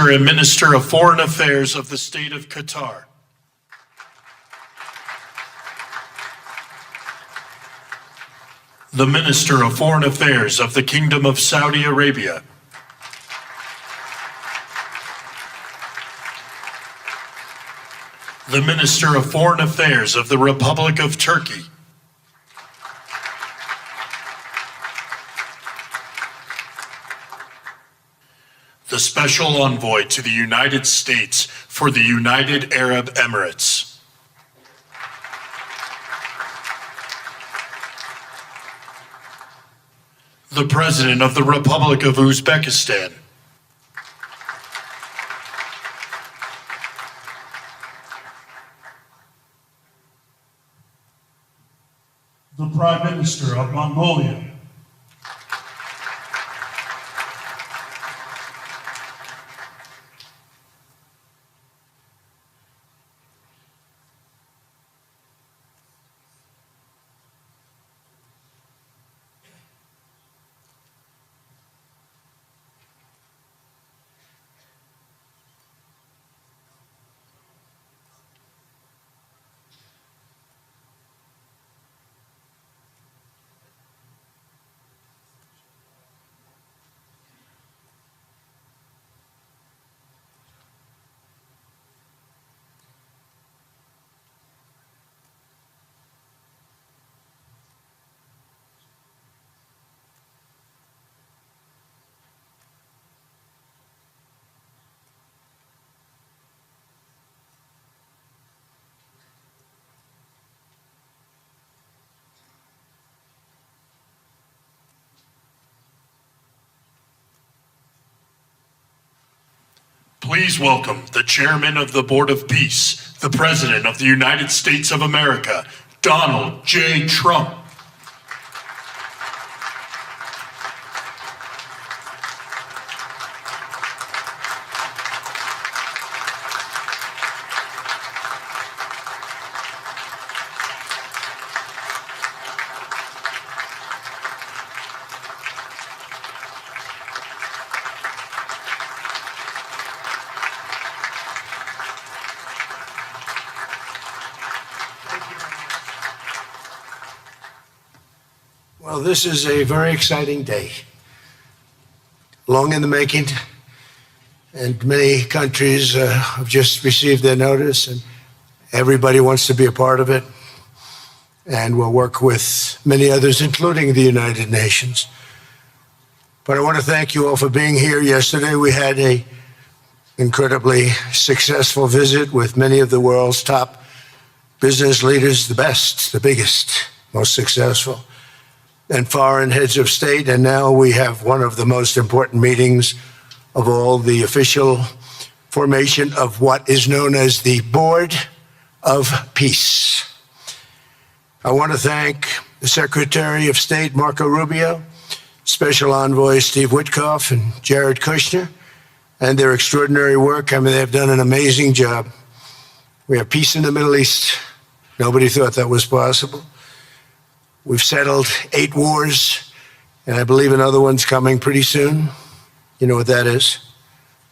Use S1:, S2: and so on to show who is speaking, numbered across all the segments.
S1: and Minister of Foreign Affairs of the State of Qatar. The Minister of Foreign Affairs of the Kingdom of Saudi Arabia. The Minister of Foreign Affairs of the Republic of Turkey. The Special Envoy to the United States for the United Arab Emirates. The President of the Republic of Uzbekistan.
S2: The Prime Minister of Mongolia.
S1: Please welcome the Chairman of the Board of Peace, the President of the United States of America, Donald J. Trump.
S3: Well, this is a very exciting day, long in the making, and many countries have just received their notice, and everybody wants to be a part of it, and we'll work with many others, including the United Nations. But I want to thank you all for being here. Yesterday, we had an incredibly successful visit with many of the world's top business leaders, the best, the biggest, most successful, and foreign heads of state. And now we have one of the most important meetings of all, the official formation of what is known as the Board of Peace. I want to thank the Secretary of State, Marco Rubio, Special Envoy Steve Witkoff, and Jared Kushner, and their extraordinary work. I mean, they've done an amazing job. We have peace in the Middle East. Nobody thought that was possible. We've settled 8 wars, and I believe another one's coming pretty soon. You know what that is?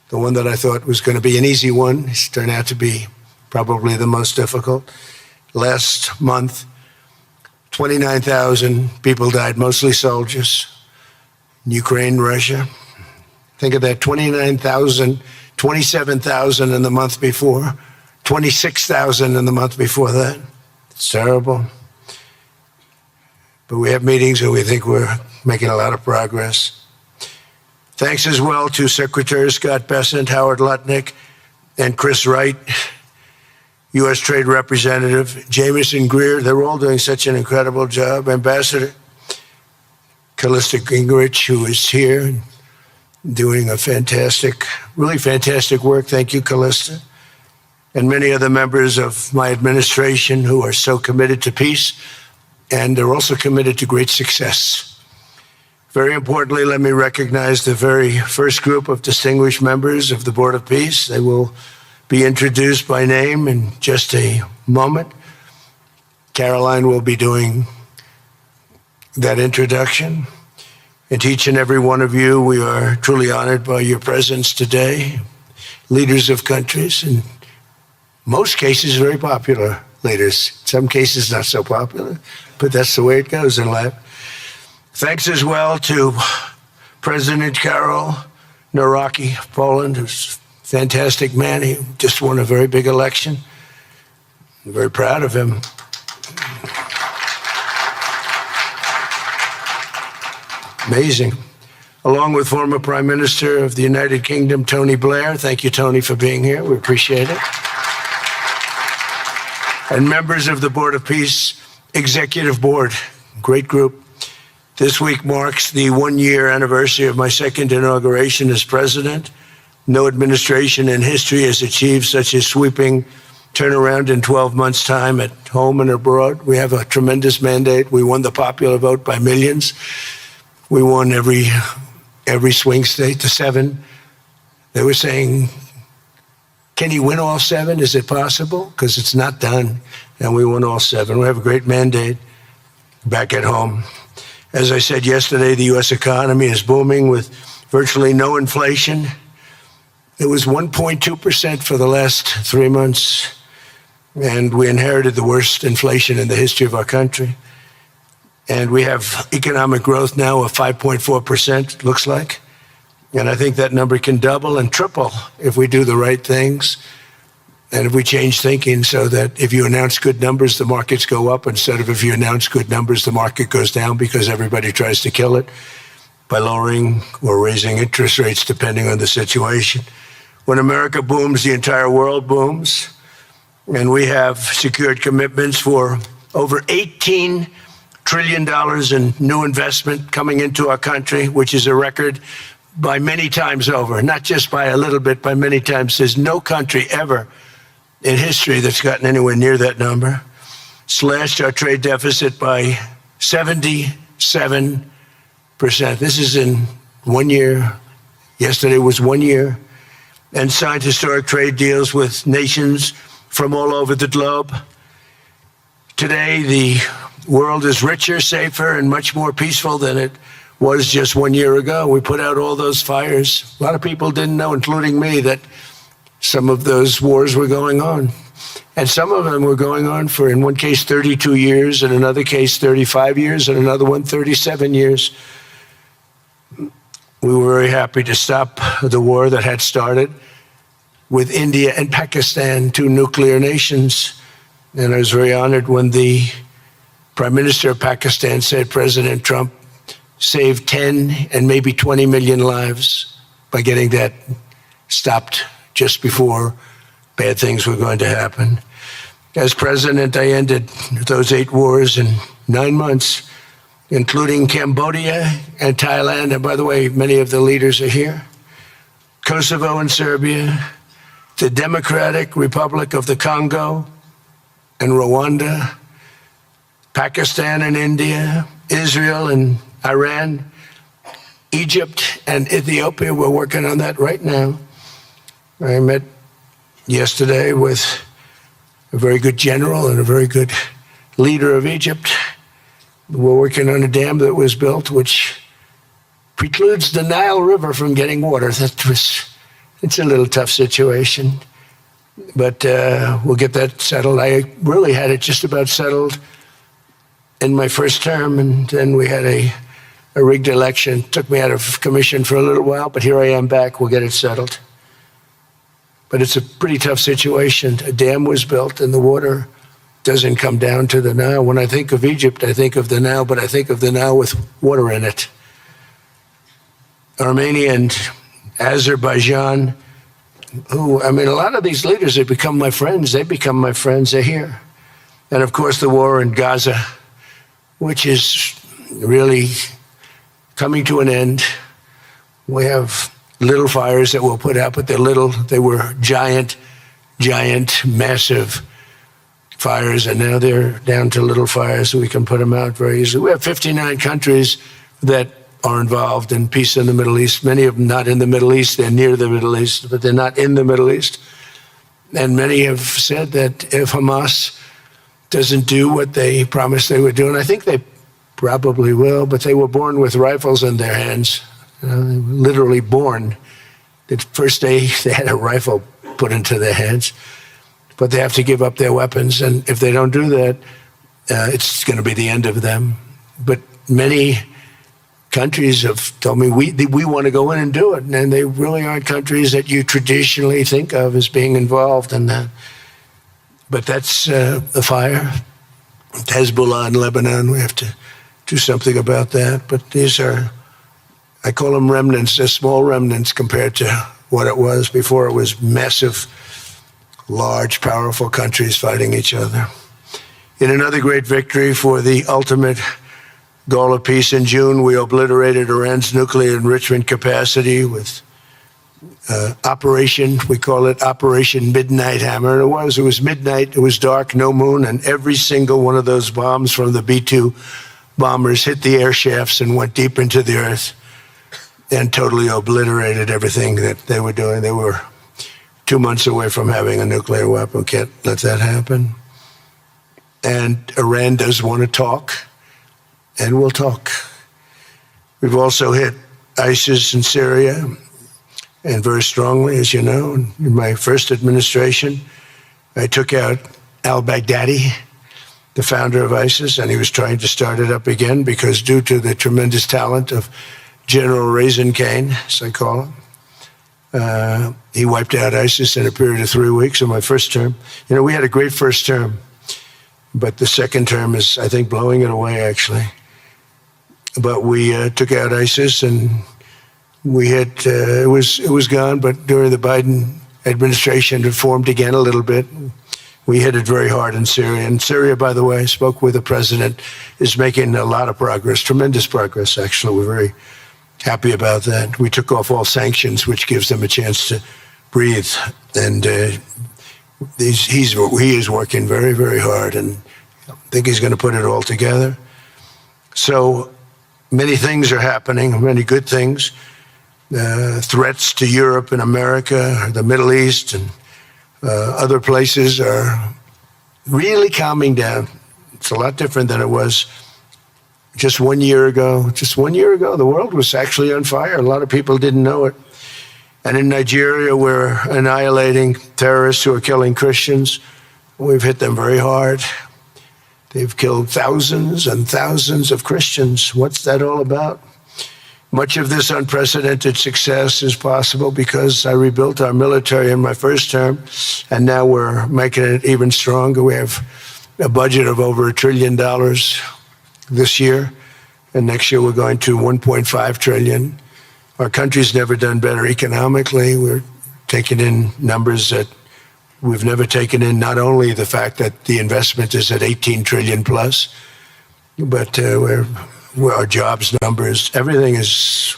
S3: The one that I thought was going to be an easy one has turned out to be probably the most difficult. Last month, 29,000 people died, mostly soldiers, in Ukraine, Russia. Think of that, 29,000, 27,000 in the month before, 26,000 in the month before that. It's terrible. But we have meetings and we think we're making a lot of progress. Thanks as well to Secretary Scott Bessent, Howard Lutnick, and Chris Wright, U.S. Trade Representative, Jamieson Greer. They're all doing such an incredible job. Ambassador Callista Gingrich, who is here, doing a fantastic, really fantastic work. Thank you, Callista. And many other members of my administration who are so committed to peace, and they're also committed to great success. Very importantly, let me recognize the very first group of distinguished members of the Board of Peace. They will be introduced by name in just a moment. Caroline will be doing that introduction. And to each and every one of you, we are truly honored by your presence today. leaders of countries, in most cases very popular leaders, some cases not so popular, but that's the way it goes in life. Thanks as well to President Karol Nawrocki of Poland, who's a fantastic man. He just won a very big election. I'm very proud of him. Amazing. Along with former Prime Minister of the United Kingdom, Tony Blair. Thank you, Tony, for being here. We appreciate it. And members of the Board of Peace Executive Board, great group. This week marks the one-year anniversary of my second inauguration as president. No administration in history has achieved such a sweeping turnaround in 12 months' time at home and abroad. We have a tremendous mandate. We won the popular vote by millions. We won every swing state, the 7. They were saying, can you win all 7? Is it possible? Because it's not done. And we won all 7. We have a great mandate back at home. As I said yesterday, the U.S. economy is booming with virtually no inflation. It was 1.2% for the last 3 months. And we inherited the worst inflation in the history of our country. And we have economic growth now of 5.4%, looks like. And I think that number can double and triple if we do the right things and if we change thinking so that if you announce good numbers, the markets go up instead of if you announce good numbers, the market goes down because everybody tries to kill it by lowering or raising interest rates depending on the situation. When America booms, the entire world booms. And we have secured commitments for over $18 trillion in new investment coming into our country, which is a record by many times over, not just by a little bit, by many times. There's no country ever in history that's gotten anywhere near that number. Slashed our trade deficit by 77%. This is in 1 year. Yesterday was 1 year. And signed historic trade deals with nations from all over the globe. Today, the world is richer, safer, and much more peaceful than it was just 1 year ago. We put out all those fires. A lot of people didn't know, including me, that some of those wars were going on. And some of them were going on for, in one case, 32 years, in another case, 35 years, and another one, 37 years. We were very happy to stop the war that had started with India and Pakistan, 2 nuclear nations. And I was very honored when the Prime Minister of Pakistan said President Trump saved 10 and maybe 20 million lives by getting that stopped just before bad things were going to happen. As president, I ended those 8 wars in 9 months, including Cambodia and Thailand. And by the way, many of the leaders are here. Kosovo and Serbia, the Democratic Republic of the Congo and Rwanda, Pakistan and India, Israel and Iran, Egypt and Ethiopia. We're working on that right now. I met yesterday with a very good general and a very good leader of Egypt. We're working on a dam that was built which precludes the Nile River from getting water. It's a little tough situation, but we'll get that settled. I really had it just about settled in my first term, and then we had a rigged election. Took me out of commission for a little while, but here I am back. We'll get it settled. But it's a pretty tough situation. A dam was built and the water doesn't come down to the Nile. When I think of Egypt, I think of the Nile, but I think of the Nile with water in it. Armenia and Azerbaijan, who, I mean, a lot of these leaders have become my friends. They become my friends. They're here. And of course, the war in Gaza, which is really coming to an end. We have little fires that we'll put out, but they're little. They were giant, massive fires, and now they're down to little fires, so we can put them out very easily. We have 59 countries that are involved in peace in the Middle East. Many of them not in the Middle East. They're near the Middle East, but they're not in the Middle East. And many have said that if Hamas doesn't do what they promised they would do, and I think they probably will, but they were born with rifles in their hands. They were literally born The first day they had a rifle put into their hands, but they have to give up their weapons. And if they don't do that, it's going to be the end of them. But many countries have told me we want to go in and do it. And they really aren't countries that you traditionally think of as being involved in that. But that's a fire. Hezbollah in Lebanon, we have to do something about that. But these are, I call them remnants. They're small remnants compared to what it was before. It was massive, large, powerful countries fighting each other. In another great victory for the ultimate goal of peace in June, we obliterated Iran's nuclear enrichment capacity with Operation, we call it Operation Midnight Hammer. And it was midnight, it was dark, no moon, and every single one of those bombs from the B-2 bombers hit the air shafts and went deep into the earth and totally obliterated everything that they were doing. They were 2 months away from having a nuclear weapon. Can't let that happen. And Iran does want to talk, and we'll talk. We've also hit ISIS in Syria, and very strongly, as you know. In my first administration, I took out al-Baghdadi, the founder of ISIS, and he was trying to start it up again because due to the tremendous talent of General Raisin Kane, as I call him, he wiped out ISIS in a period of 3 weeks in my first term. You know, we had a great first term, but the second term is, I think, blowing it away, actually. But we took out ISIS, and we had, it was gone, but during the Biden administration, it formed again a little bit. We hit it very hard in Syria. And Syria, by the way, I spoke with the president, is making a lot of progress, tremendous progress, actually. We're very happy about that. We took off all sanctions, which gives them a chance to breathe. And he is working very, very hard, and I think he's going to put it all together. So many things are happening, many good things. Threats to Europe and America, the Middle East, and other places are really calming down. It's a lot different than it was just 1 year ago. Just 1 year ago, the world was actually on fire. A lot of people didn't know it. And in Nigeria, we're annihilating terrorists who are killing Christians. We've hit them very hard. They've killed thousands and thousands of Christians. What's that all about? Much of this unprecedented success is possible because I rebuilt our military in my first term, and now we're making it even stronger. We have a budget of over $1 trillion this year, and next year we're going to 1.5 trillion. Our country's never done better economically. We're taking in numbers that we've never taken in, not only the fact that the investment is at 18 trillion plus, but our jobs numbers, everything is,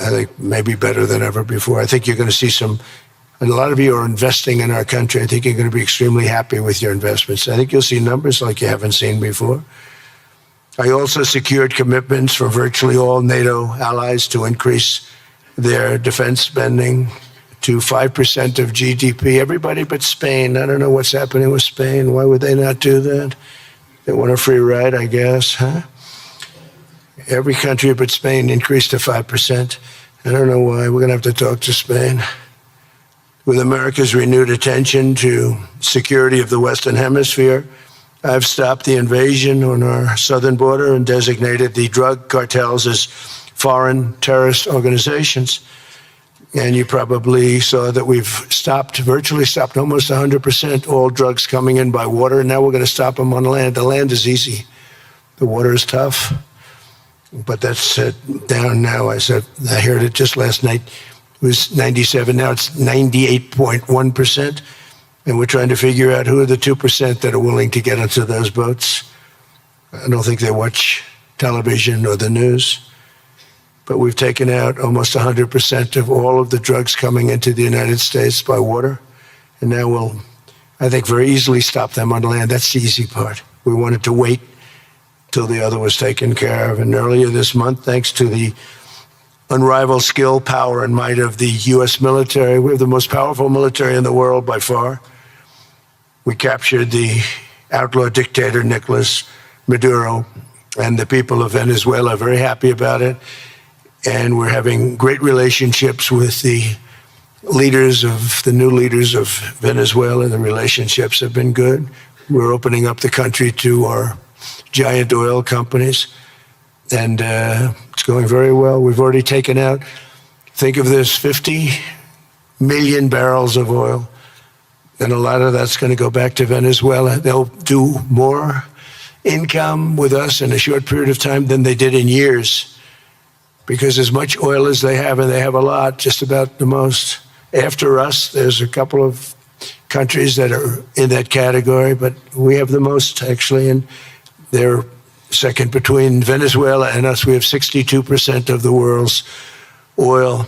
S3: I think, maybe better than ever before. I think you're going to see a lot of you are investing in our country. I think you're going to be extremely happy with your investments. I think you'll see numbers like you haven't seen before. I also secured commitments from virtually all NATO allies to increase their defense spending to 5% of GDP. Everybody but Spain. I don't know what's happening with Spain. Why would they not do that? They want a free ride, I guess, huh? Every country but Spain increased to 5%. I don't know why. We're going to have to talk to Spain. With America's renewed attention to security of the Western Hemisphere, I've stopped the invasion on our southern border and designated the drug cartels as foreign terrorist organizations. And you probably saw that we've virtually stopped almost 100% all drugs coming in by water. And now we're going to stop them on land. The land is easy. The water is tough. But that's down now. I heard it just last night. It was 97. Now it's 98.1%. And we're trying to figure out who are the 2% that are willing to get onto those boats. I don't think they watch television or the news. But we've taken out almost 100% of all of the drugs coming into the United States by water. And now we'll, I think, very easily stop them on land. That's the easy part. We wanted to wait till the other was taken care of. And earlier this month, thanks to the unrivaled skill, power, and might of the U.S. military, we have the most powerful military in the world by far. We captured the outlaw dictator Nicolas Maduro, and the people of Venezuela are very happy about it. and we're having great relationships with the new leaders of Venezuela. The relationships have been good. We're opening up the country to our giant oil companies, and it's going very well. We've already taken out, think of this, 50 million barrels of oil, and a lot of that's going to go back to Venezuela. They'll do more income with us in a short period of time than they did in years, because as much oil as they have, and they have a lot, just about the most. After us, there's a couple of countries that are in that category, but we have the most, actually, and they're second between Venezuela and us. We have 62% of the world's oil,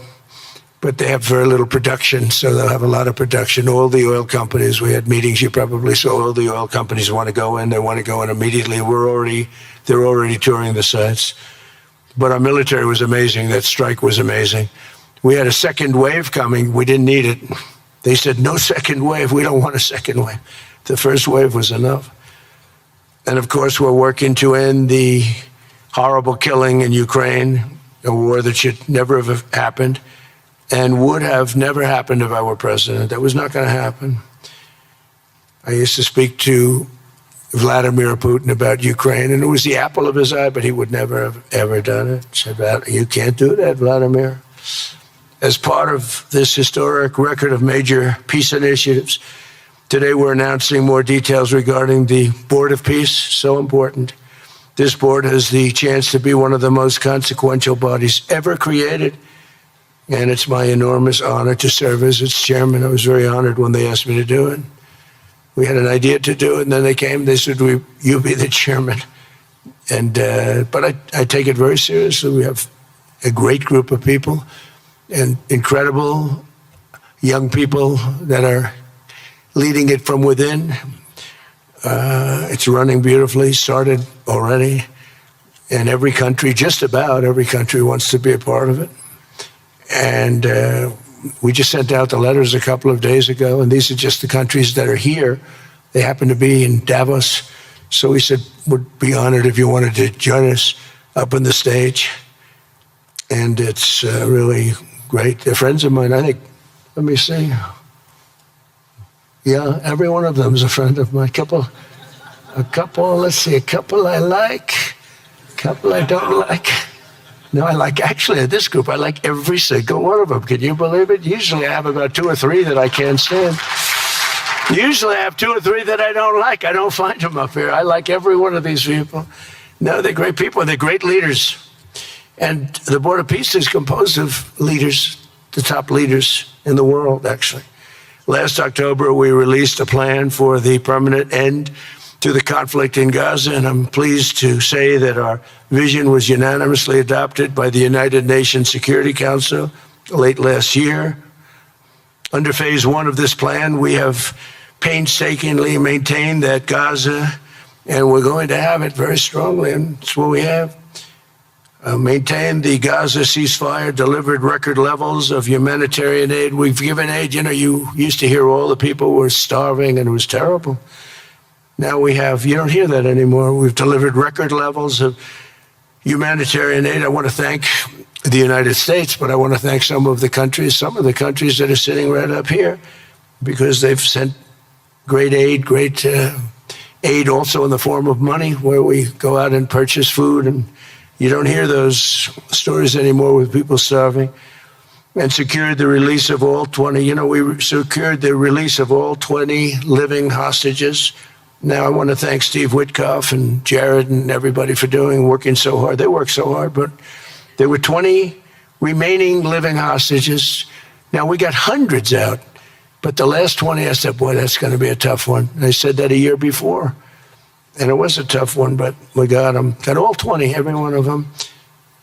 S3: but they have very little production, so they'll have a lot of production. All the oil companies, we had meetings, you probably saw, all the oil companies want to go in. They want to go in immediately. They're already touring the sites. But our military was amazing. That strike was amazing. We had a second wave coming. We didn't need it. They said, no second wave. We don't want a second wave. The first wave was enough. And of course, we're working to end the horrible killing in Ukraine, a war that should never have happened and would have never happened if I were president. That was not going to happen. I used to speak to Vladimir Putin about Ukraine, and it was the apple of his eye, but he would never have ever done it. Said, you can't do that, Vladimir. As part of this historic record of major peace initiatives, today we're announcing more details regarding the Board of Peace, so important. This board has the chance to be one of the most consequential bodies ever created, and it's my enormous honor to serve as its chairman. I was very honored when they asked me to do it. We had an idea to do it, and then they came, they said, you be the chairman. And but I take it very seriously. We have a great group of people and incredible young people that are leading it from within. It's running beautifully, started already. And every country, just about every country, wants to be a part of it. And we just sent out the letters a couple of days ago, and these are just the countries that are here. They happen to be in Davos. So we said, would be honored if you wanted to join us up on the stage. And it's really great. They're friends of mine. I think, let me see. Yeah, every one of them is a friend of mine. A couple I like, a couple I don't like. No, I like, actually, at this group, I like every single one of them. Can you believe it? Usually I have about 2 or 3 that I can't stand. Usually I have 2 or 3 that I don't like. I don't find them up here. I like every one of these people. No, they're great people. They're great leaders. And the Board of Peace is composed of leaders, the top leaders in the world, actually. Last October, we released a plan for the permanent end to the conflict in Gaza, and I'm pleased to say that our vision was unanimously adopted by the United Nations Security Council late last year. Under phase 1 of this plan, we have painstakingly maintained that Gaza, and we're going to have it very strongly, and it's what we have. Maintained the Gaza ceasefire, delivered record levels of humanitarian aid. We've given aid. You know, you used to hear all the people were starving and it was terrible. Now you don't hear that anymore. We've delivered record levels of humanitarian aid. I want to thank the United States, but I want to thank some of the countries that are sitting right up here, because they've sent great aid, aid also in the form of money, where we go out and purchase food, and you don't hear those stories anymore with people starving. And secured the release of all 20, we secured the release of all 20 living hostages. Now I want to thank Steve Witkoff and Jared and everybody for working so hard. They worked so hard, but there were 20 remaining living hostages. Now we got hundreds out, but the last 20, I said, boy, that's going to be a tough one. And I said that a year before. And it was a tough one, but we got them. Got all 20, every one of them.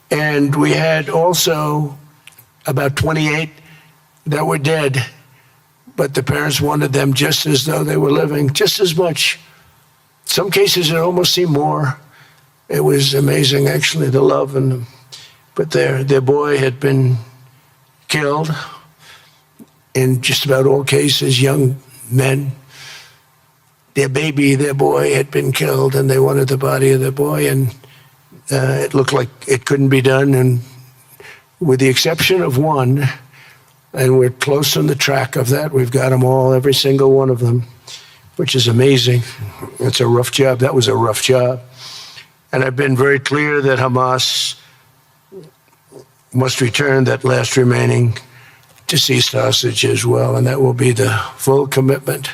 S3: And we had also about 28 that were dead, but the parents wanted them just as though they were living, just as much. Some cases it almost seemed more. It was amazing, actually, the love. But their boy had been killed. In just about all cases, young men. Their boy had been killed, and they wanted the body of their boy, and it looked like it couldn't be done. And with the exception of one, and we're close on the track of that. We've got them all, every single one of them, which is amazing. It's a rough job. That was a rough job. And I've been very clear that Hamas must return that last remaining deceased hostage as well, and that will be the full commitment.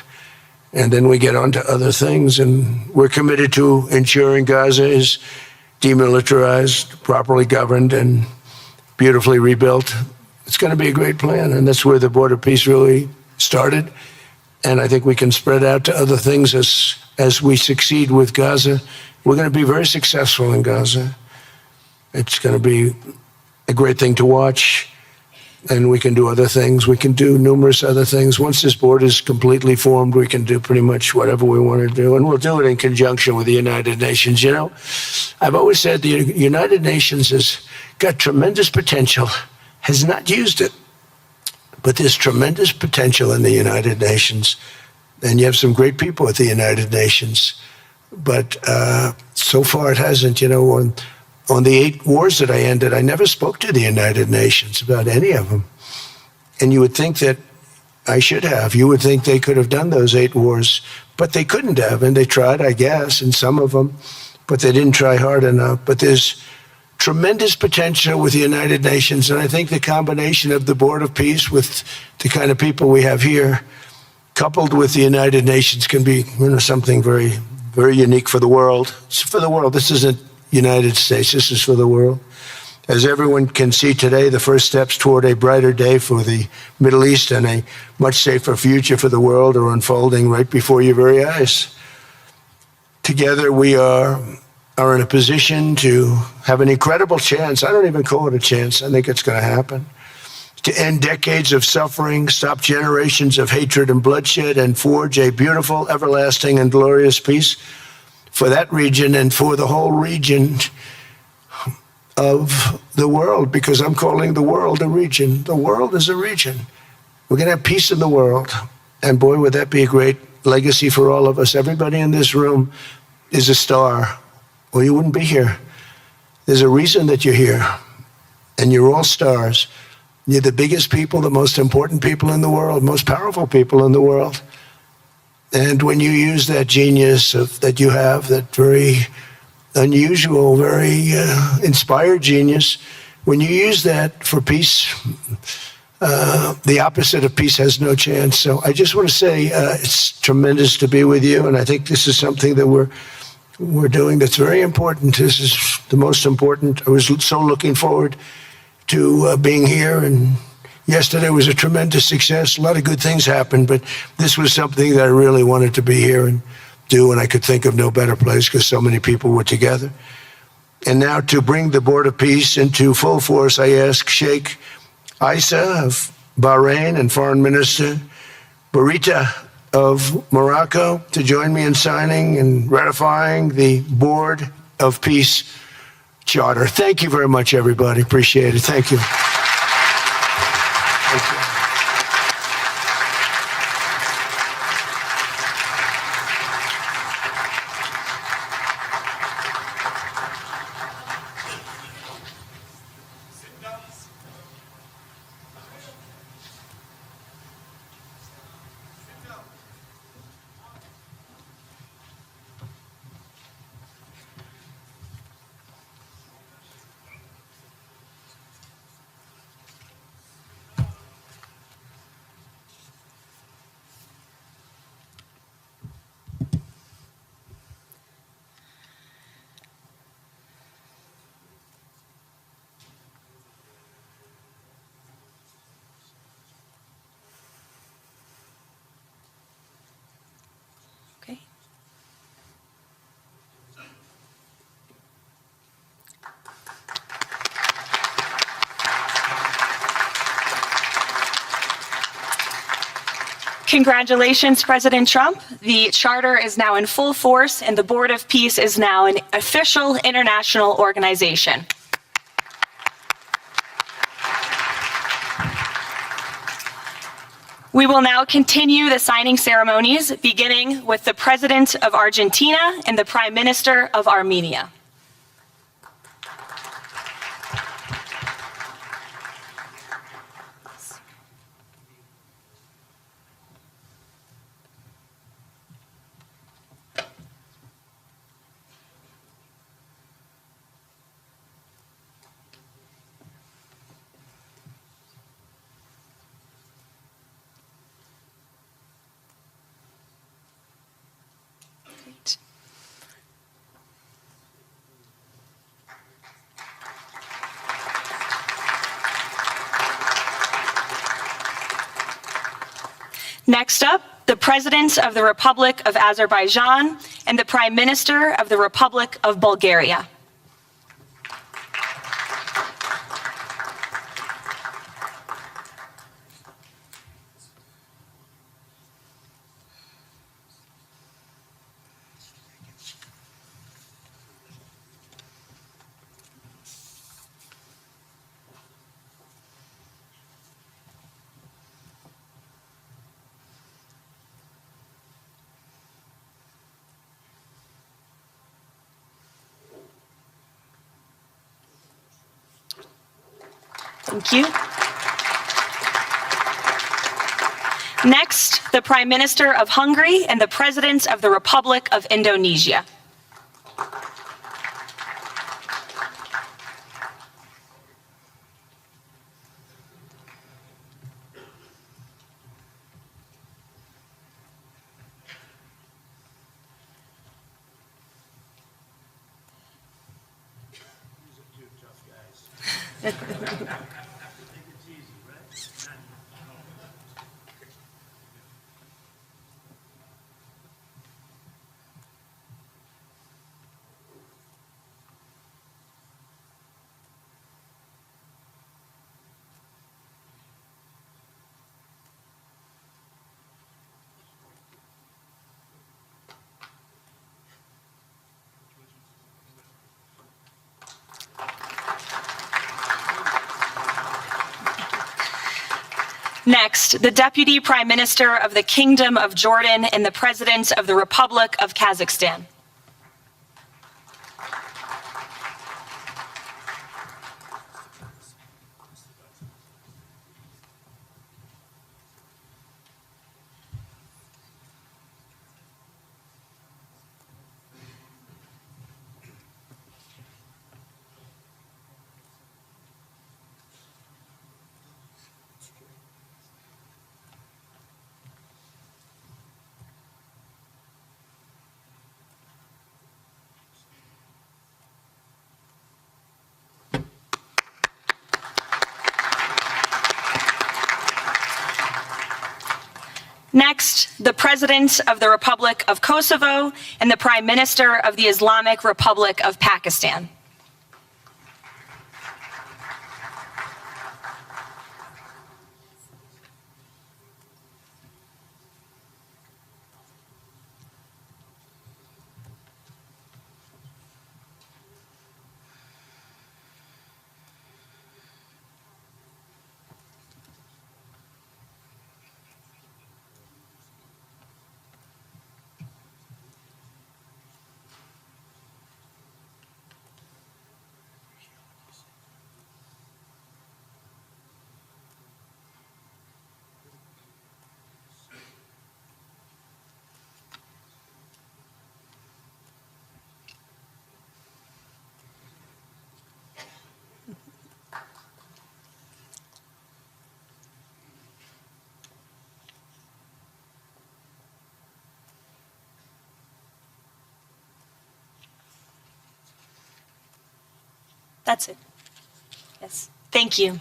S3: And then we get on to other things, and we're committed to ensuring Gaza is demilitarized, properly governed, and beautifully rebuilt. It's going to be a great plan, and that's where the border peace really started. And I think we can spread out to other things as we succeed with Gaza. We're going to be very successful in Gaza. It's going to be a great thing to watch, and we can do other things. We can do numerous other things. Once this board is completely formed, we can do pretty much whatever we want to do, and we'll do it in conjunction with the United Nations. You know, I've always said the United Nations has got tremendous potential, has not used it, but there's tremendous potential in the United Nations, and you have some great people at the United Nations, but so far it hasn't. You know, on the 8 wars that I ended, I never spoke to the United Nations about any of them. And you would think that I should have. You would think they could have done those 8 wars, but they couldn't have. And they tried, I guess, in some of them, but they didn't try hard enough. But there's tremendous potential with the United Nations. And I think the combination of the Board of Peace with the kind of people we have here, coupled with the United Nations, can be, you know, something very, very unique for the world. It's for the world. This isn't United States. This is for the world. As everyone can see today, the first steps toward a brighter day for the Middle East and a much safer future for the world are unfolding right before your very eyes. Together, we are in a position to have an incredible chance. I don't even call it a chance. I think it's going to happen. To end decades of suffering, stop generations of hatred and bloodshed, and forge a beautiful, everlasting, and glorious peace for that region and for the whole region of the world, because I'm calling the world a region. The world is a region. We're going to have peace in the world. And boy, would that be a great legacy for all of us. Everybody in this room is a star, or you wouldn't be here. There's a reason that you're here, and you're all stars. You're the biggest people, the most important people in the world, most powerful people in the world. And when you use that genius that you have, that very unusual, very inspired genius, when you use that for peace, the opposite of peace has no chance. So I just want to say it's tremendous to be with you, and I think this is something that we're doing that's very important. This is the most important. I was so looking forward to being here, and yesterday was a tremendous success. A lot of good things happened, but this was something that I really wanted to be here and do, and I could think of no better place because so many people were together. And now to bring the Board of Peace into full force, I ask Sheikh Isa of Bahrain and Foreign Minister Barita of Morocco to join me in signing and ratifying the Board of Peace Charter. Thank you very much, everybody. Appreciate it. Thank you. Thank you.
S4: Okay. Congratulations, President Trump. The charter is now in full force, and the Board of Peace is now an official international organization. We will now continue the signing ceremonies, beginning with the President of Argentina and the Prime Minister of Armenia. Next up, the President of the Republic of Azerbaijan and the Prime Minister of the Republic of Bulgaria. Thank you. Next, the Prime Minister of Hungary and the President of the Republic of Indonesia. Next, the Deputy Prime Minister of the Kingdom of Jordan and the President of the Republic of Kazakhstan. Next, the President of the Republic of Kosovo and the Prime Minister of the Islamic Republic of Pakistan. That's it. Yes. Thank you.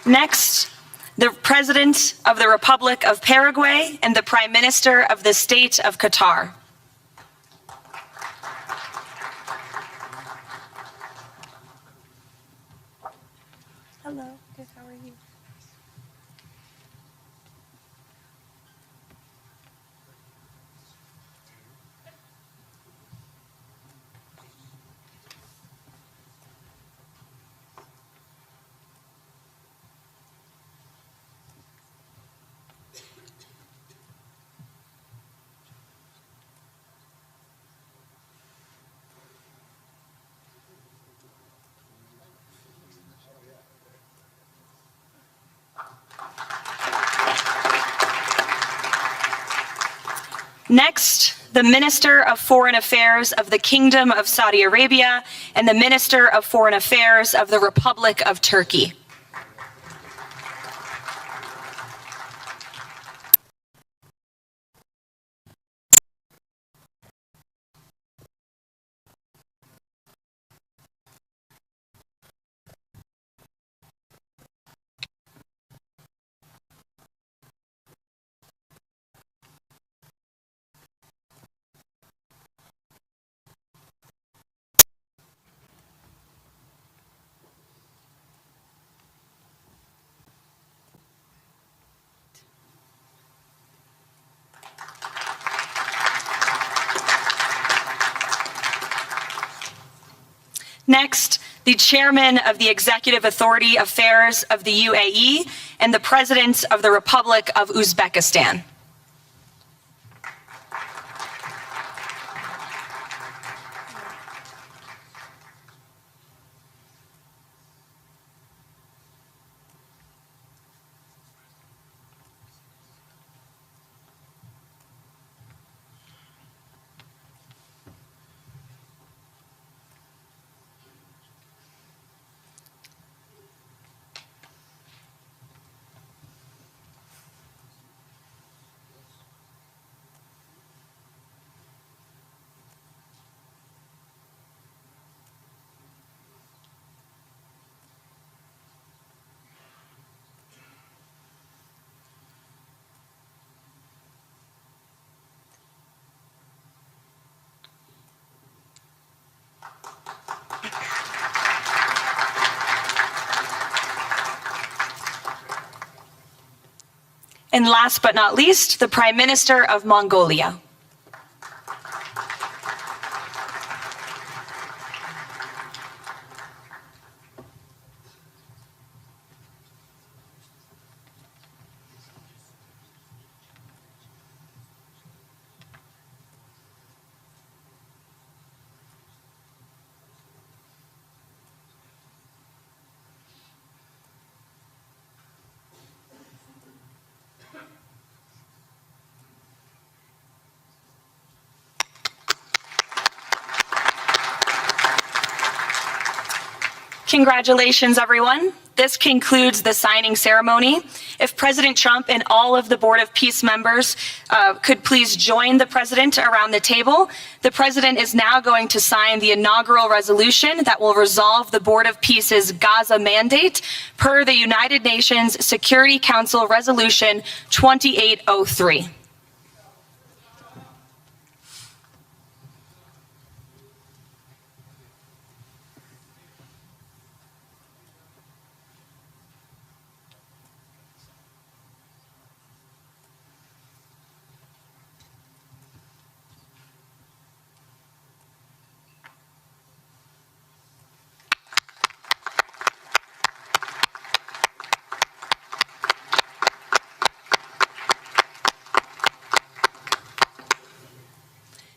S4: Next, the President of the Republic of Paraguay and the Prime Minister of the State of Qatar. Hello, good, how are you? Next, the Minister of Foreign Affairs of the Kingdom of Saudi Arabia and the Minister of Foreign Affairs of the Republic of Turkey. Next, the Chairman of the Executive Authority Affairs of the UAE and the President of the Republic of Uzbekistan. And last but not least, the Prime Minister of Mongolia. Congratulations, everyone. This concludes the signing ceremony. If President Trump and all of the Board of Peace members could please join the President around the table. The President is now going to sign the inaugural resolution that will resolve the Board of Peace's Gaza mandate per the United Nations Security Council Resolution 2803.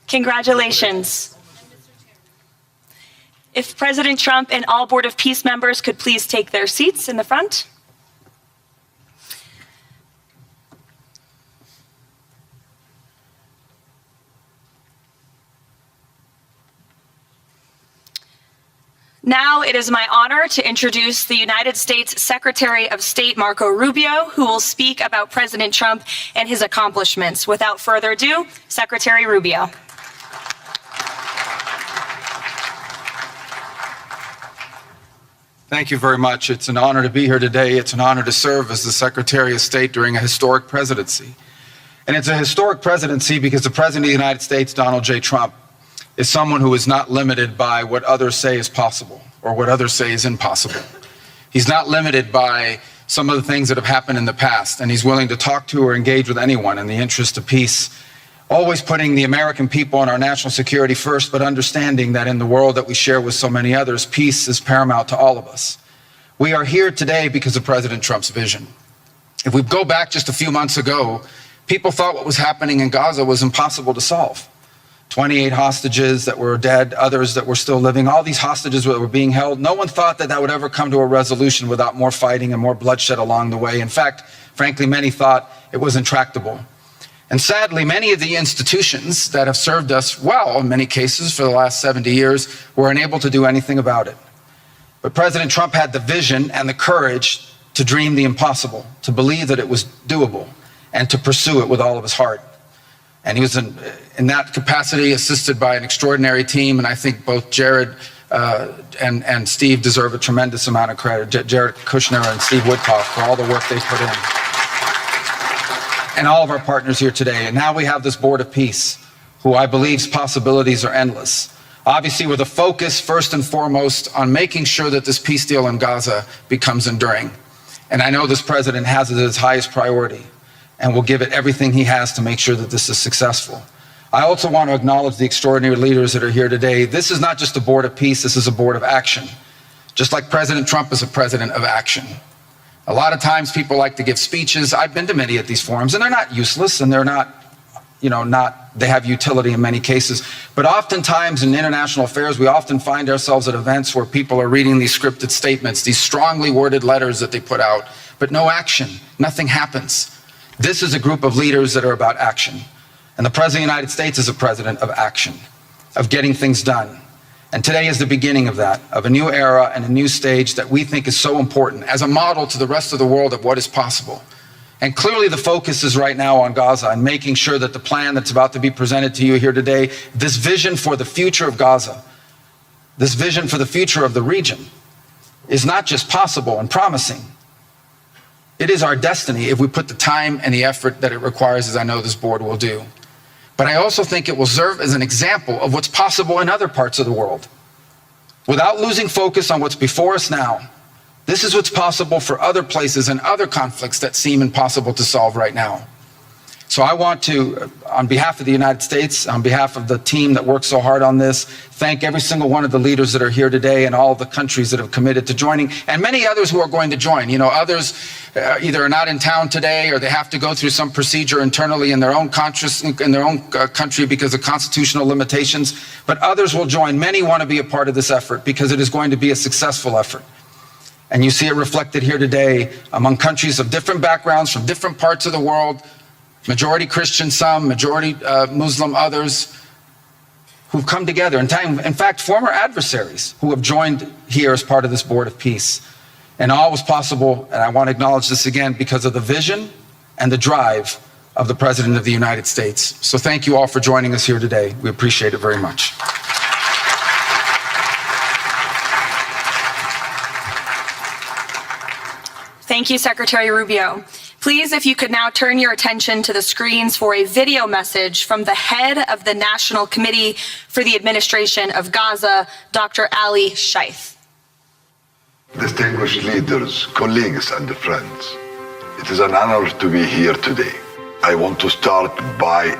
S4: Congratulations. If President Trump and all Board of Peace members could please take their seats in the front. Now it is my honor to introduce the United States Secretary of State Marco Rubio, who will speak about President Trump and his accomplishments. Without further ado, Secretary Rubio.
S5: Thank you very much. It's an honor to be here today. It's an honor to serve as the Secretary of State during a historic presidency. And it's a historic presidency because the President of the United States, Donald J. Trump, is someone who is not limited by what others say is possible or what others say is impossible. He's not limited by some of the things that have happened in the past, and he's willing to talk to or engage with anyone in the interest of peace, always putting the American people and our national security first, but understanding that in the world that we share with so many others, peace is paramount to all of us. We are here today because of President Trump's vision. If we go back just a few months ago, people thought what was happening in Gaza was impossible to solve. 28 hostages that were dead, others that were still living, all these hostages that were being held. No one thought that that would ever come to a resolution without more fighting and more bloodshed along the way. In fact, frankly, many thought it was intractable. And sadly, many of the institutions that have served us well, in many cases for the last 70 years, were unable to do anything about it. But President Trump had the vision and the courage to dream the impossible, to believe that it was doable, and to pursue it with all of his heart. And he was in that capacity assisted by an extraordinary team, and I think both Jared and Steve deserve a tremendous amount of credit, Jared Kushner and Steve Woodcock, for all the work they put in. And all of our partners here today. And now we have this Board of Peace, who I believe's possibilities are endless. Obviously, with a focus first and foremost on making sure that this peace deal in Gaza becomes enduring. And I know this president has it as his highest priority and will give it everything he has to make sure that this is successful. I also want to acknowledge the extraordinary leaders that are here today. This is not just a board of peace, this is a board of action. Just like President Trump is a president of action. A lot of times people like to give speeches. I've been to many of these forums, and they're not useless, and they're not, they have utility in many cases. But oftentimes in international affairs, we often find ourselves at events where people are reading these scripted statements, these strongly worded letters that they put out, but no action, nothing happens. This is a group of leaders that are about action. And the President of the United States is a president of action, of getting things done. And today is the beginning of that, of a new era and a new stage that we think is so important as a model to the rest of the world of what is possible. And clearly the focus is right now on Gaza and making sure that the plan that's about to be presented to you here today, this vision for the future of Gaza, this vision for the future of the region, is not just possible and promising. It is our destiny if we put the time and the effort that it requires, as I know this board will do. But I also think it will serve as an example of what's possible in other parts of the world. Without losing focus on what's before us now, this is what's possible for other places and other conflicts that seem impossible to solve right now. So I want to, on behalf of the United States, on behalf of the team that worked so hard on this, thank every single one of the leaders that are here today and all the countries that have committed to joining, and many others who are going to join. Others either are not in town today or they have to go through some procedure internally in their own country because of constitutional limitations, but others will join. Many want to be a part of this effort because it is going to be a successful effort. And you see it reflected here today among countries of different backgrounds from different parts of the world, majority Christian, some, majority Muslim, others, who've come together. In fact, former adversaries who have joined here as part of this board of peace. And all was possible, and I want to acknowledge this again, because of the vision and the drive of the President of the United States. So thank you all for joining us here today. We appreciate it very much.
S4: Thank you, Secretary Rubio. Please, if you could now turn your attention to the screens for a video message from the head of the National Committee for the Administration of Gaza, Dr. Ali Shaith.
S6: Distinguished leaders, colleagues, and friends, it is an honor to be here today. I want to start by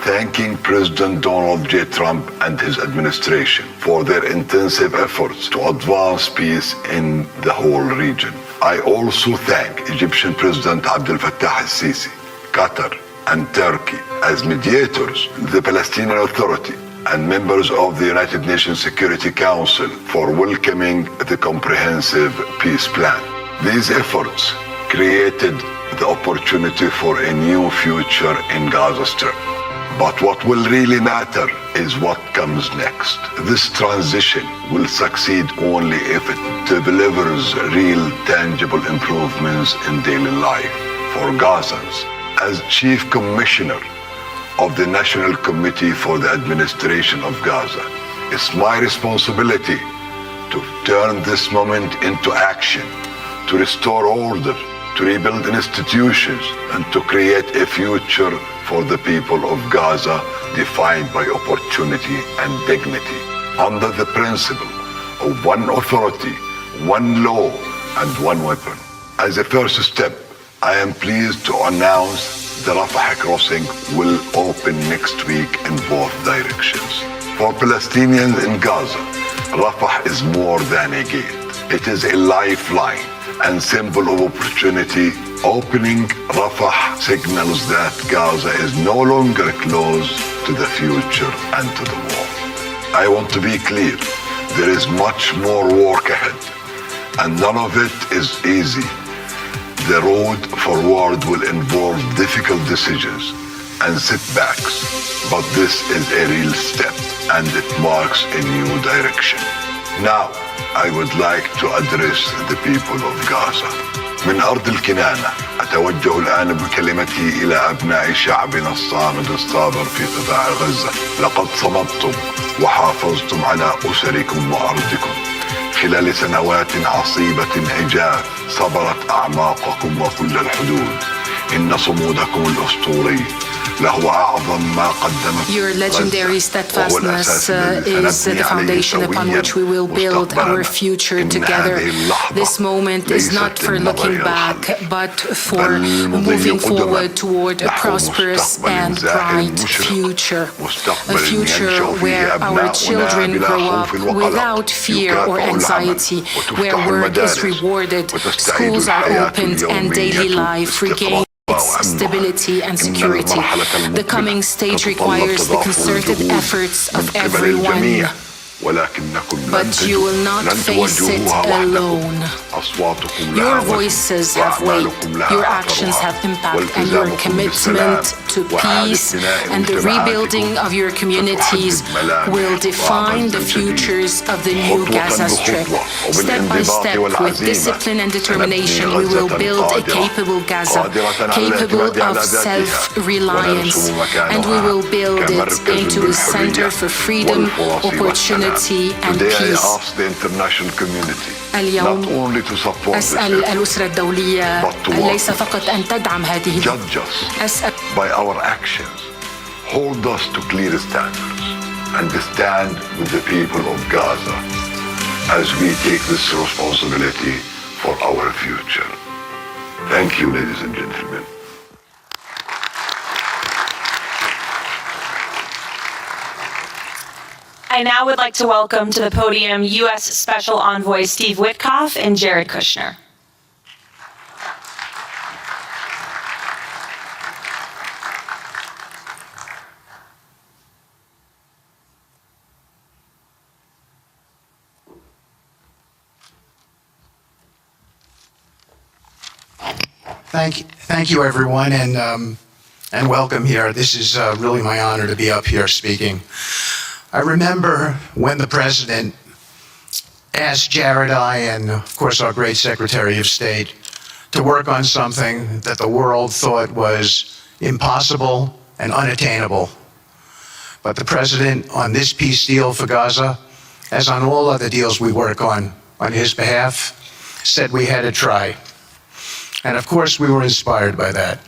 S6: thanking President Donald J. Trump and his administration for their intensive efforts to advance peace in the whole region. I also thank Egyptian President Abdel Fattah al-Sisi, Qatar, and Turkey as mediators, the Palestinian Authority, and members of the United Nations Security Council for welcoming the comprehensive peace plan. These efforts created the opportunity for a new future in Gaza Strip. But what will really matter is what comes next. This transition will succeed only if it delivers real, tangible improvements in daily life for Gazans. As Chief Commissioner of the National Committee for the Administration of Gaza, it's my responsibility to turn this moment into action, to restore order, to rebuild institutions, and to create a future for the people of Gaza defined by opportunity and dignity, under the principle of one authority, one law, and one weapon. As a first step, I am pleased to announce the Rafah crossing will open next week in both directions. For Palestinians in Gaza, Rafah is more than a gate. It is a lifeline and symbol of opportunity. Opening Rafah signals that Gaza is no longer closed to the future and to the war. I want to be clear, there is much more work ahead, and none of it is easy. The road forward will involve difficult decisions and setbacks, but this is a real step, and it marks a new direction. Now, I would like to address the people of Gaza. من أرض الكنانة أتوجه الآن بكلمتي إلى أبناء شعبنا الصامد الصابر في قطاع غزة. لقد صمدتم وحافظتم على أسركم وأرضكم خلال سنوات عصيبة هجاف صبرت أعماقكم وكل الحدود. إن صمودكم الأسطوري له أعظم ما قدمت
S7: Your legendary steadfastness is the foundation upon which we will build our future together. This moment is not for looking back, but for moving forward toward a prosperous and bright future. A future where our children grow up without fear or anxiety, where work is rewarded, schools are opened, and daily life regains its stability and security. The coming stage requires the concerted efforts of everyone, but you will not face it alone. Your voices have weight, your actions have impact, and your commitment to peace and the rebuilding of your communities will define the futures of the new Gaza Strip. Step by step, with discipline and determination, we will build a capable Gaza, capable of self-reliance, and we will build it into a center for freedom, opportunity, and peace. اليوم أسأل الأسرة الدولية ليس فقط أن تدعم هذه أسأل
S6: by our actions, hold us to clear standards, and stand with the people of Gaza as we take this responsibility for our future. Thank you, ladies and gentlemen.
S4: I now would like to welcome to the podium U.S. Special Envoy Steve Witkoff and Jared Kushner.
S3: Thank you, everyone, and welcome here. This is really my honor to be up here speaking. I remember when the president asked Jared, and of course our great Secretary of State, to work on something that the world thought was impossible and unattainable. But the president, on this peace deal for Gaza, as on all other deals we work on his behalf, said we had to try. And of course we were inspired by that.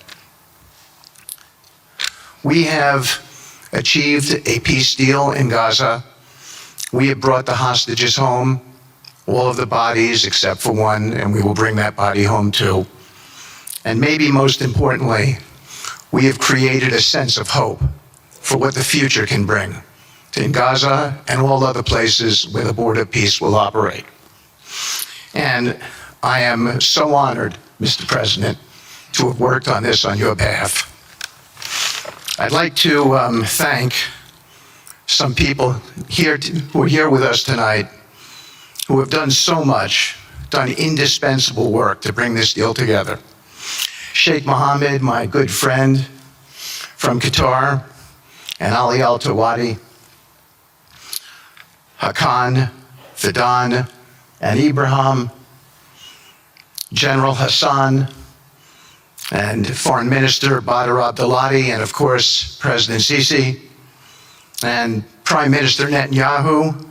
S3: We have achieved a peace deal in Gaza. We have brought the hostages home, all of the bodies except for one, and we will bring that body home too. And maybe most importantly, we have created a sense of hope for what the future can bring in Gaza and all other places where the border of peace will operate. And I am so honored, Mr. President, to have worked on this on your behalf. I'd like to thank some people who are here with us tonight who have done so much, done indispensable work to bring this deal together. Sheikh Mohammed, my good friend from Qatar, and Ali Al-Tawadi, Hakan, Fidan, and Ibrahim, General Hassan, and Foreign Minister Badr Abdulati, and of course, President Sisi, and Prime Minister Netanyahu,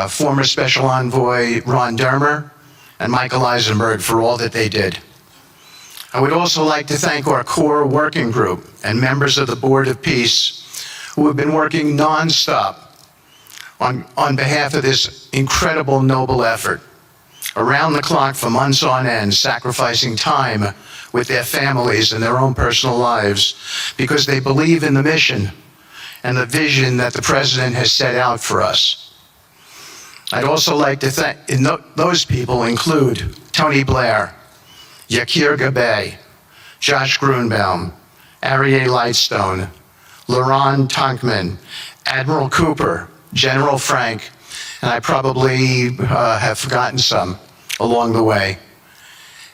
S3: former Special Envoy Ron Dermer, and Michael Eisenberg for all that they did. I would also like to thank our core working group and members of the Board of Peace who have been working nonstop on behalf of this incredible, noble effort, around the clock for months on end, sacrificing time with their families and their own personal lives because they believe in the mission and the vision that the President has set out for us. I'd also like to thank, those people include Tony Blair, Yakir Gabay, Josh Grunbaum, Ariel Lightstone, Laurent Tankman, Admiral Cooper, General Frank, and I probably have forgotten some along the way.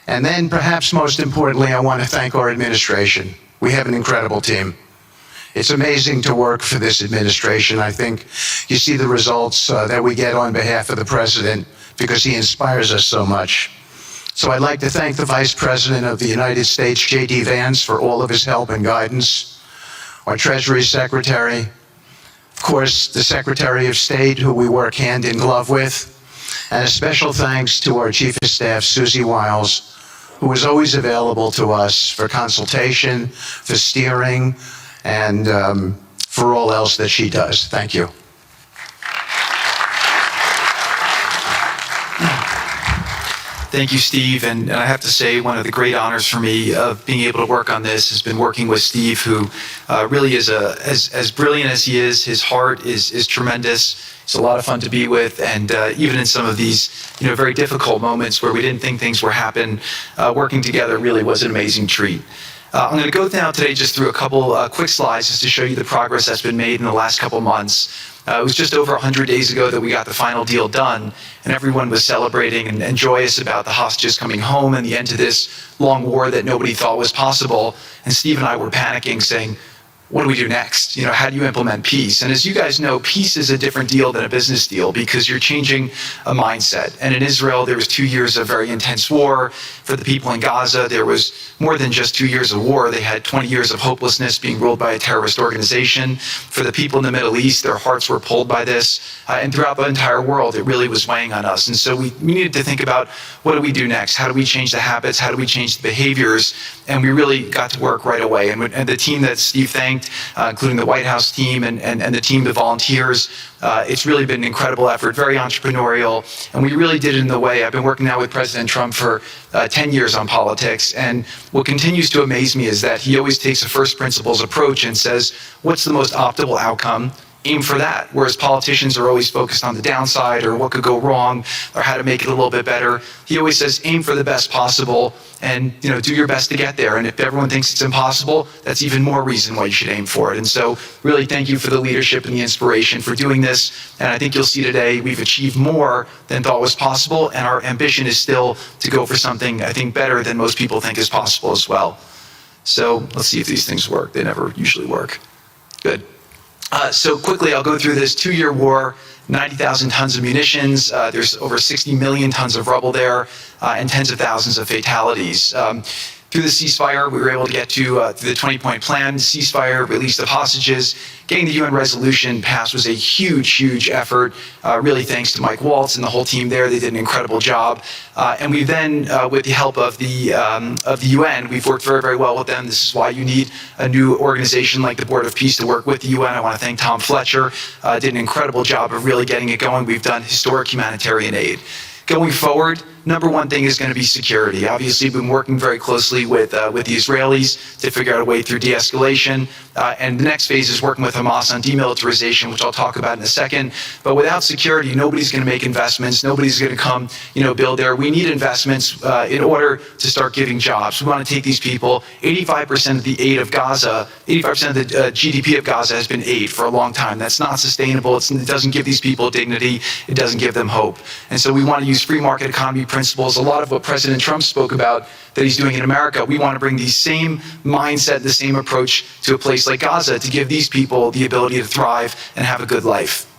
S3: And then perhaps most importantly, I want to thank our administration. We have an incredible team. It's amazing to work for this administration. I think you see the results that we get on behalf of the President because he inspires us so much. So I'd like to thank the Vice President of the United States, J.D. Vance, for all of his help and guidance, our Treasury Secretary, of course, the Secretary of State, who we work hand in glove with, and a special thanks to our Chief of Staff, Susie Wiles, who is always available to us for consultation, for steering, and for all else that she does. Thank you.
S8: Thank you, Steve. And I have to say, one of the great honors for me of being able to work on this has been working with Steve, who really is as brilliant as he is. His heart is tremendous. It's a lot of fun to be with. And even in some of these, very difficult moments where we didn't think things would happen, working together really was an amazing treat. I'm going to go now today just through a couple quick slides just to show you the progress that's been made in the last couple months. It was just over 100 days ago that we got the final deal done, and everyone was celebrating and joyous about the hostages coming home and the end to this long war that nobody thought was possible. And Steve and I were panicking, saying, what do we do next? How do you implement peace? And as you guys know, peace is a different deal than a business deal because you're changing a mindset. And in Israel, there was 2 years of very intense war. For the people in Gaza, there was more than just 2 years of war. They had 20 years of hopelessness, being ruled by a terrorist organization. For the people in the Middle East, their hearts were pulled by this. And throughout the entire world, it really was weighing on us. And so we needed to think about, what do we do next? How do we change the habits? How do we change the behaviors? And we really got to work right away. And the team that Steve thanked, including the White House team and the team of volunteers. It's really been an incredible effort, very entrepreneurial, and we really did it in the way. I've been working now with President Trump for 10 years on politics, and what continues to amaze me is that he always takes a first principles approach and says, what's the most optimal outcome? Aim for that. Whereas politicians are always focused on the downside or what could go wrong or how to make it a little bit better. He always says, aim for the best possible and do your best to get there. And if everyone thinks it's impossible, that's even more reason why you should aim for it. And so really thank you for the leadership and the inspiration for doing this. And I think you'll see today we've achieved more than thought was possible. And our ambition is still to go for something, I think, better than most people think is possible as well. So let's see if these things work. They never usually work. Good. So quickly, I'll go through this 2-year war, 90,000 tons of munitions. There's over 60 million tons of rubble there, and tens of thousands of fatalities. Through the ceasefire, we were able to get to through the 20-point plan, ceasefire, release of hostages. Getting the UN resolution passed was a huge, huge effort. Really thanks to Mike Waltz and the whole team there. They did an incredible job. And we then, with the help of the UN, we've worked very, very well with them. This is why you need a new organization like the Board of Peace to work with the UN. I want to thank Tom Fletcher. Did an incredible job of really getting it going. We've done historic humanitarian aid. Going forward, number one thing is going to be security. Obviously, we've been working very closely with the Israelis to figure out a way through de-escalation. And the next phase is working with Hamas on demilitarization, which I'll talk about in a second. But without security, nobody's going to make investments. Nobody's going to come, build there. We need investments in order to start giving jobs. We want to take these people. 85% of the aid of Gaza, 85% of the GDP of Gaza has been aid for a long time. That's not sustainable. It doesn't give these people dignity. It doesn't give them hope. And so we want to use free market economy principles. A lot of what President Trump spoke about that he's doing in America, we want to bring the same mindset, the same approach to a place like Gaza to give these people the ability to thrive and have a good life.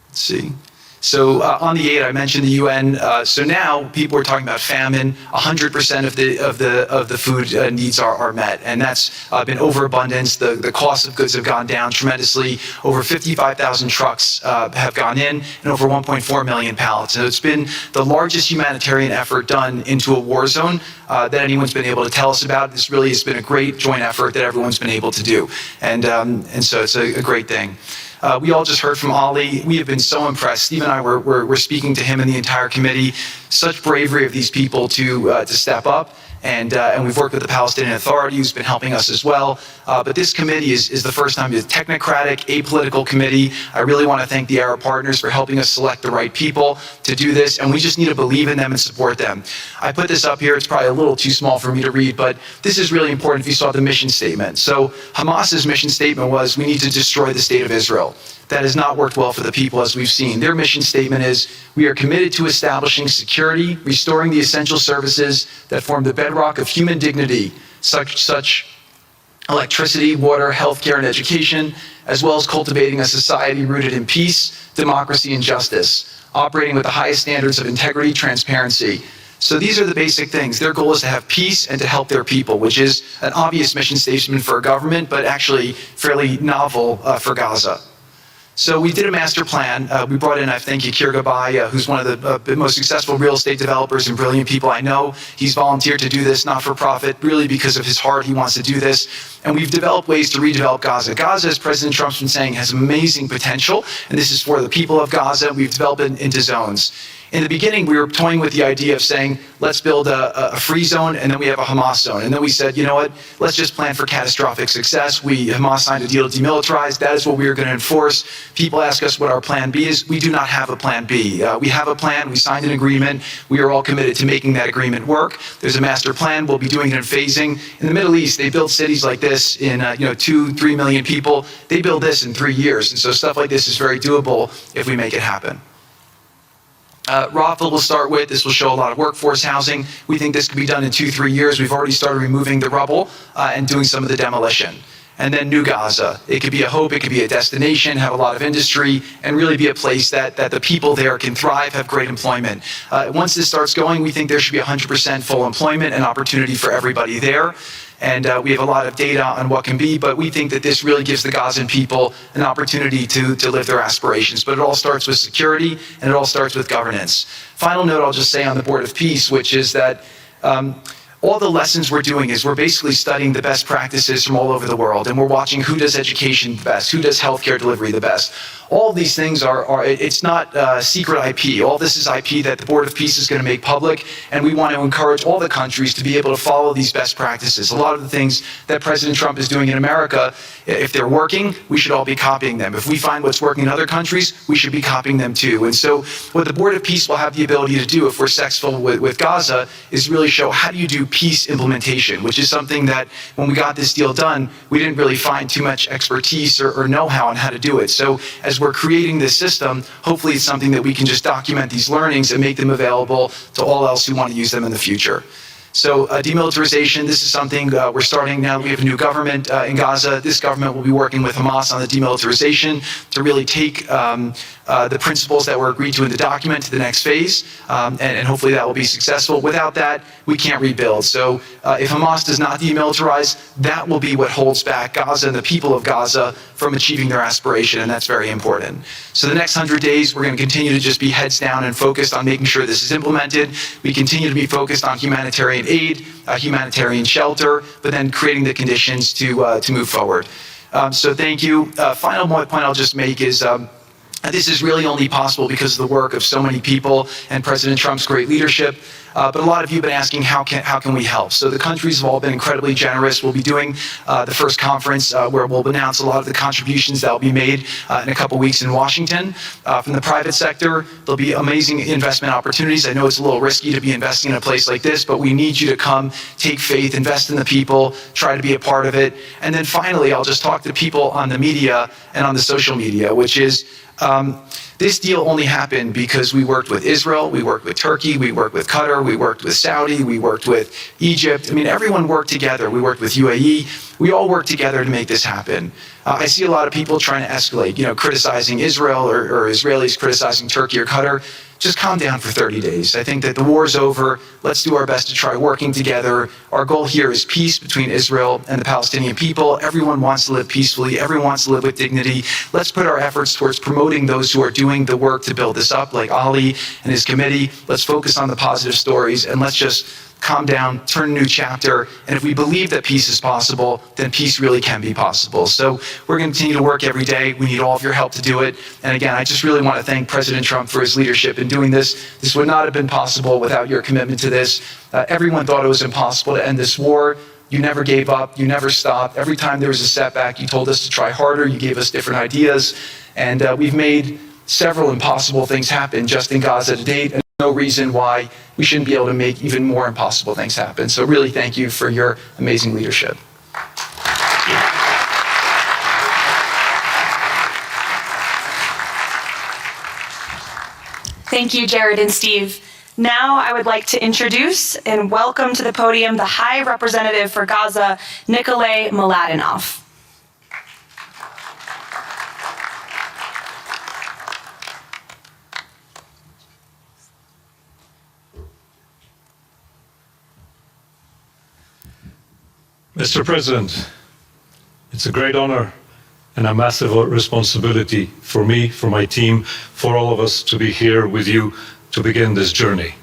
S8: Let's see. So on the aid, I mentioned the UN. So now people are talking about famine. 100% of the food needs are met, and that's been overabundance. The cost of goods have gone down tremendously. Over 55,000 trucks have gone in, and over 1.4 million pallets. And it's been the largest humanitarian effort done into a war zone that anyone's been able to tell us about. This really has been a great joint effort that everyone's been able to do, and so it's a great thing. We all just heard from Ali. We have been so impressed. Steve and I were speaking to him and the entire committee. Such bravery of these people to step up. And we've worked with the Palestinian Authority, who's been helping us as well. But this committee is the first time it's a technocratic, apolitical committee. I really want to thank the Arab partners for helping us select the right people to do this. And we just need to believe in them and support them. I put this up here. It's probably a little too small for me to read, but this is really important if you saw the mission statement. So Hamas's mission statement was, we need to destroy the state of Israel. That has not worked well for the people, as we've seen. Their mission statement is, we are committed to establishing security, restoring the essential services that form the bedrock of human dignity, such electricity, water, healthcare, and education, as well as cultivating a society rooted in peace, democracy, and justice, operating with the highest standards of integrity, transparency. So these are the basic things. Their goal is to have peace and to help their people, which is an obvious mission statement for a government, but actually fairly novel for Gaza. So we did a master plan. We brought in, I thank you, Kirga Bai, who's one of the most successful real estate developers and brilliant people I know. He's volunteered to do this, not for profit, really because of his heart. He wants to do this. And we've developed ways to redevelop Gaza. Gaza, as President Trump's been saying, has amazing potential. And this is for the people of Gaza. We've developed it into zones. In the beginning, we were toying with the idea of saying, let's build a free zone, and then we have a Hamas zone. And then we said, you know what, let's just plan for catastrophic success. Hamas signed a deal to demilitarize. That is what we are going to enforce. People ask us what our plan B is. We do not have a plan B. We have a plan. We signed an agreement. We are all committed to making that agreement work. There's a master plan. We'll be doing it in phasing. In the Middle East, they build cities like this in 2-3 million people. They build this in 3 years. And so stuff like this is very doable if we make it happen. Rothel will start with. This will show a lot of workforce housing. We think this could be done in 2-3 years. We've already started removing the rubble and doing some of the demolition. And then New Gaza. It could be a hope, it could be a destination, have a lot of industry, and really be a place that the people there can thrive, have great employment. Once this starts going, we think there should be 100% full employment and opportunity for everybody there. And we have a lot of data on what can be, but we think that this really gives the Gazan people an opportunity to live their aspirations. But it all starts with security, and it all starts with governance. Final note I'll just say on the Board of Peace, which is that all the lessons we're doing is we're basically studying the best practices from all over the world, and we're watching who does education the best, who does healthcare delivery the best. All of these things it's not secret IP. All this is IP that the Board of Peace is going to make public, and we want to encourage all the countries to be able to follow these best practices. A lot of the things that President Trump is doing in America, if they're working, we should all be copying them. If we find what's working in other countries, we should be copying them too. And so what the Board of Peace will have the ability to do if we're successful with Gaza is really show how do you do peace implementation, which is something that when we got this deal done, we didn't really find too much expertise or know-how on how to do it. So as we're creating this system, hopefully it's something that we can just document these learnings and make them available to all else who want to use them in the future. So demilitarization, this is something we're starting now. We have a new government in Gaza. This government will be working with Hamas on the demilitarization to really take the principles that were agreed to in the document to the next phase, and hopefully that will be successful. Without that, we can't rebuild. So if Hamas does not demilitarize, that will be what holds back Gaza and the people of Gaza from achieving their aspiration, and that's very important. So the next 100 days, we're going to continue to just be heads down and focused on making sure this is implemented. We continue to be focused on humanitarian aid, humanitarian shelter, but then creating the conditions to move forward. So thank you. Final point I'll just make is this is really only possible because of the work of so many people and President Trump's great leadership. But a lot of you have been asking, how can we help? So the countries have all been incredibly generous. We'll be doing the first conference where we'll announce a lot of the contributions that will be made in a couple weeks in Washington. From the private sector, there'll be amazing investment opportunities. I know it's a little risky to be investing in a place like this, but we need you to come, take faith, invest in the people, try to be a part of it. And then finally, I'll just talk to people on the media and on the social media, which is, this deal only happened because we worked with Israel, we worked with Turkey, we worked with Qatar, we worked with Saudi, we worked with Egypt. I mean, everyone worked together. We worked with UAE. We all worked together to make this happen. I see a lot of people trying to escalate, criticizing Israel or Israelis criticizing Turkey or Qatar. Just calm down for 30 days. I think that the war's over. Let's do our best to try working together. Our goal here is peace between Israel and the Palestinian people. Everyone wants to live peacefully. Everyone wants to live with dignity. Let's put our efforts towards promoting those who are doing the work to build this up, like Ali and his committee. Let's focus on the positive stories, and let's just calm down, turn a new chapter, and if we believe that peace is possible, then peace really can be possible. So we're going to continue to work every day. We need all of your help to do it. And again, I just really want to thank President Trump for his leadership in doing this. This would not have been possible without your commitment to this. Everyone thought it was impossible to end this war. You never gave up. You never stopped. Every time there was a setback, you told us to try harder. You gave us different ideas. And we've made several impossible things happen just in Gaza to date. And no reason why we shouldn't be able to make even more impossible things happen. So really thank you for your amazing leadership.
S4: Thank you, Jared and Steve. Now I would like to introduce and welcome to the podium the High Representative for Gaza, Nikolay Mladenov.
S2: Mr. President, it's a great honor
S9: and a massive responsibility for me, for my team, for all of us to be here with you to begin this journey.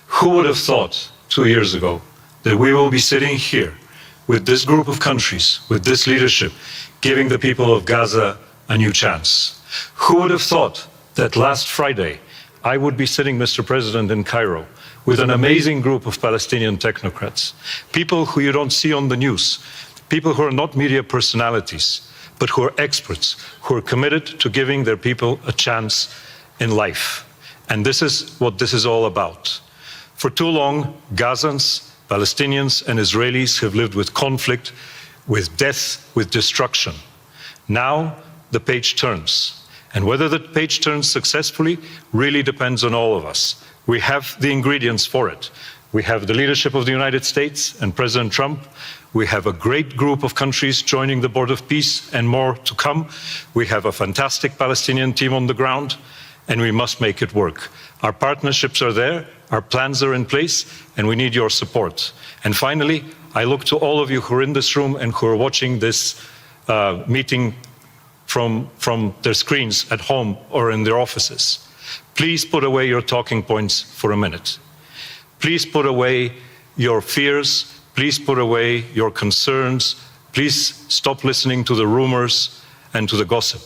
S9: Who would have thought 2 years ago that we will be sitting here with this group of countries, with this leadership, giving the people of Gaza a new chance? Who would have thought that last Friday I would be sitting, Mr. President, in Cairo with an amazing group of Palestinian technocrats, people who you don't see on the news, people who are not media personalities, but who are experts, who are committed to giving their people a chance in life. And this is what this is all about. For too long, Gazans, Palestinians, and Israelis have lived with conflict, with death, with destruction. Now, the page turns. And whether the page turns successfully really depends on all of us. We have the ingredients for it. We have the leadership of the United States and President Trump. We have a great group of countries joining the Board of Peace and more to come. We have a fantastic Palestinian team on the ground, and we must make it work. Our partnerships are there, our plans are in place, and we need your support. And finally, I look to all of you who are in this room and who are watching this meeting from their screens at home or in their offices. Please put away your talking points for a minute. Please put away your fears. Please put away your concerns. Please stop listening to the rumors and to the gossip.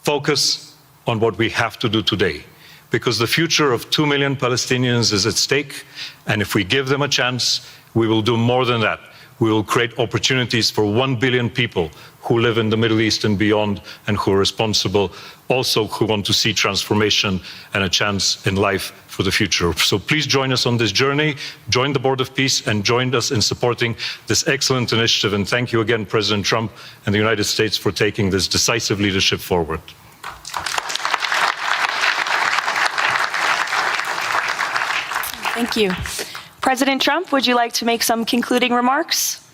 S9: Focus on what we have to do today, because the future of 2 million Palestinians is at stake, and if we give them a chance, we will do more than that. We will create opportunities for 1 billion people who live in the Middle East and beyond, and who are responsible, also who want to see transformation and a chance in life for the future. So please join us on this journey, join the Board of Peace, and join us in supporting this excellent initiative. And thank you again, President Trump and the United States, for taking this decisive leadership forward.
S4: Thank you. President Trump, would you like to make some concluding remarks?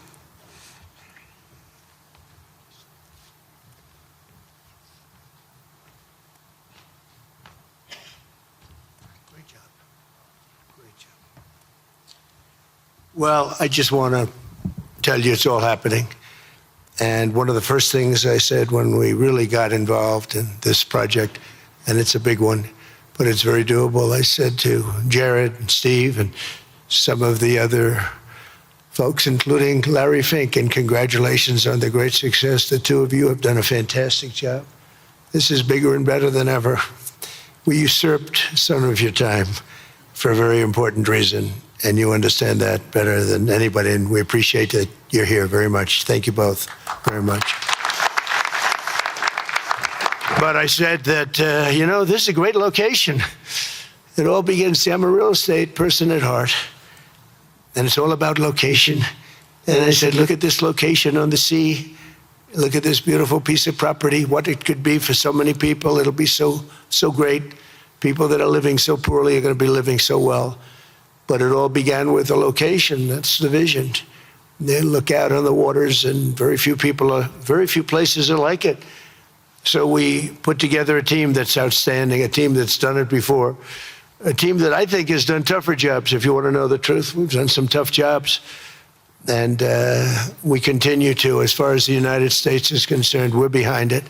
S3: Great job. Great job. Well, I just want to tell you it's all happening. And one of the first things I said when we really got involved in this project, and it's a big one, but it's very doable, I said to Jared and Steve and some of the other folks, including Larry Fink, and congratulations on the great success. The two of you have done a fantastic job. This is bigger and better than ever. We usurped some of your time for a very important reason, and you understand that better than anybody, and we appreciate that you're here very much. Thank you both very much. But I said that, this is a great location. It all begins, see, I'm a real estate person at heart, and it's all about location. And I said, look at this location on the sea. Look at this beautiful piece of property, what it could be for so many people. It'll be so great. People that are living so poorly are going to be living so well. But it all began with a location. That's the vision. They look out on the waters, and very few places are like it. So we put together a team that's outstanding, a team that's done it before, a team that I think has done tougher jobs, if you want to know the truth. We've done some tough jobs, and we continue to. As far as the United States is concerned, we're behind it.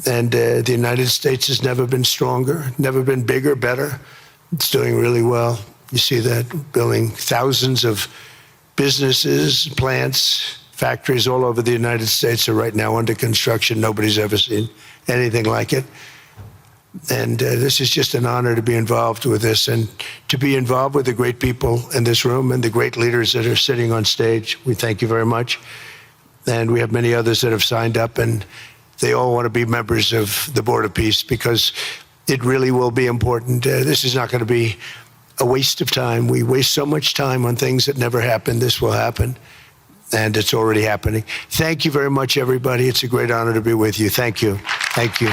S3: And the United States has never been stronger, never been bigger, better. It's doing really well. You see that, building thousands of businesses, plants, factories all over the United States are right now under construction. Nobody's ever seen anything like it. And this is just an honor to be involved with this, and to be involved with the great people in this room and the great leaders that are sitting on stage. We thank you very much. And we have many others that have signed up, and they all want to be members of the Board of Peace, because it really will be important. This is not going to be a waste of time. We waste so much time on things that never happen. This will happen, and it's already happening. Thank you very much, everybody. It's a great honor to be with you. Thank you. Thank you.